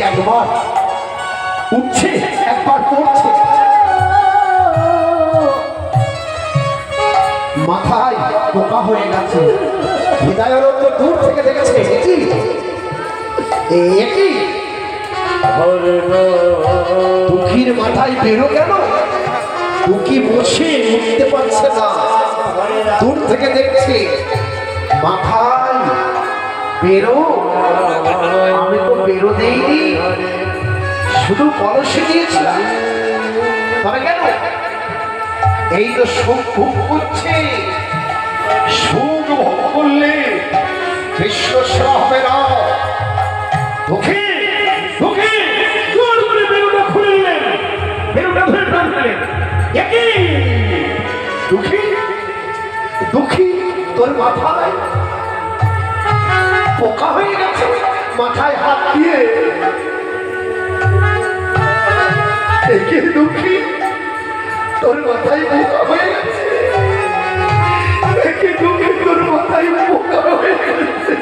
একবার উঠছে একবার পড়ছে, মাথায় পোকা হয়ে গেছে। হৃদয়ানন্দ দূর থেকে দেখেছে একই দুঃখীর মাথায় বেরো কেন, দুঃখী বসে উঠতে পারছে না। দূর থেকে দেখছে মাথায় বেরো, আমি তো বেরো দেইনি, শুধু কলসে দিয়েছিলাম। তবে কেন এই তো সুখ ভোগ করছে, সুখ ভোগ করলে বিশ্ব সেবা হবে না। দুঃখী দুঃখী জোর করে বেরোটা খুলে নিলেন, বেরোটা ধরে টানলেন। একই দুঃখী দুঃখী তোর মাথায় পোকা হয়ে গেছে, মাথায় হাত দিয়ে। একই দুঃখী তোর মাথায় পোকা হয়ে গেছে, একই দুঃখী তোর মাথায় পোকা হয়ে গেছে।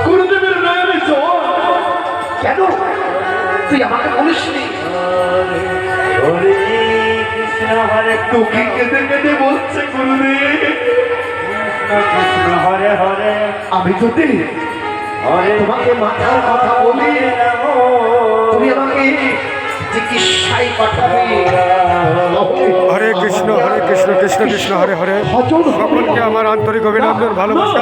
গুরুদেবের নয়নে জল, কেন তুই আমাকে বলিসনি? দুঃখী কেঁদে কেঁদে বলছে গুরুদেব, হরে হরে আমি যদি তোমাকে মাথার কথা বলি, তুমি আমাকে চিকিৎসায় পাঠাবে। হরে কৃষ্ণ কৃষ্ণ কৃষ্ণ হরে হরে। সকলকে আমার আন্তরিক অভিনন্দন, ভালোবাসা।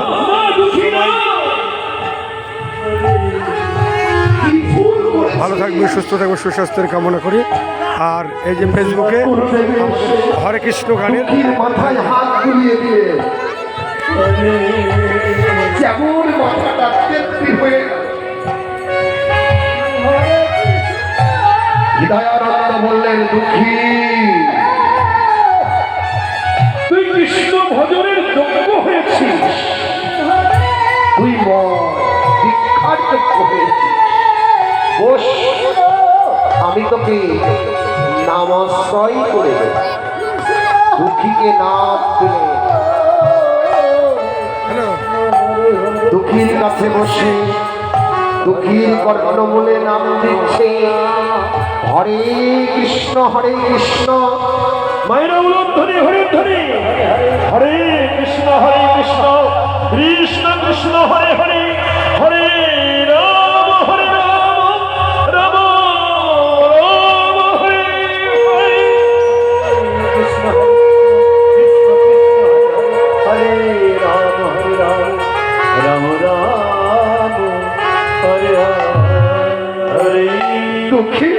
ভালো থাকবে, সুস্থ থাকবে, সুস্বাস্থ্যের কামনা করি। আর এই যে ফেসবুকে হরে কৃষ্ণ গানের মাথায় হাত বুলিয়ে দিয়ে যেমন মাথাটা তেত্রি হয়ে গেল। হৃদয়ানন্দ বললেন, দুঃখী তুই কৃষ্ণ ভজনের যোগ্য হয়েছিস, তুই দীক্ষার যোগ্য হয়েছিস। বস, আমি তোকে নামাশ্রয় করে দেব। দুঃখীকে নাম দিলে দুঃখীর কাছে বসে দুঃখীর কর্ণমূলে নাম দিচ্ছে হরে কৃষ্ণ মায়েরা উলধ্বনি হরে ধ্বনি, হরে কৃষ্ণ কৃষ্ণ কৃষ্ণ হরে হরে, হরে রাম হরে রাম, রাম রাম হরে হরে, কৃষ্ণ কৃষ্ণ হরে রাম রাম রাম হরে হরে। দুঃখী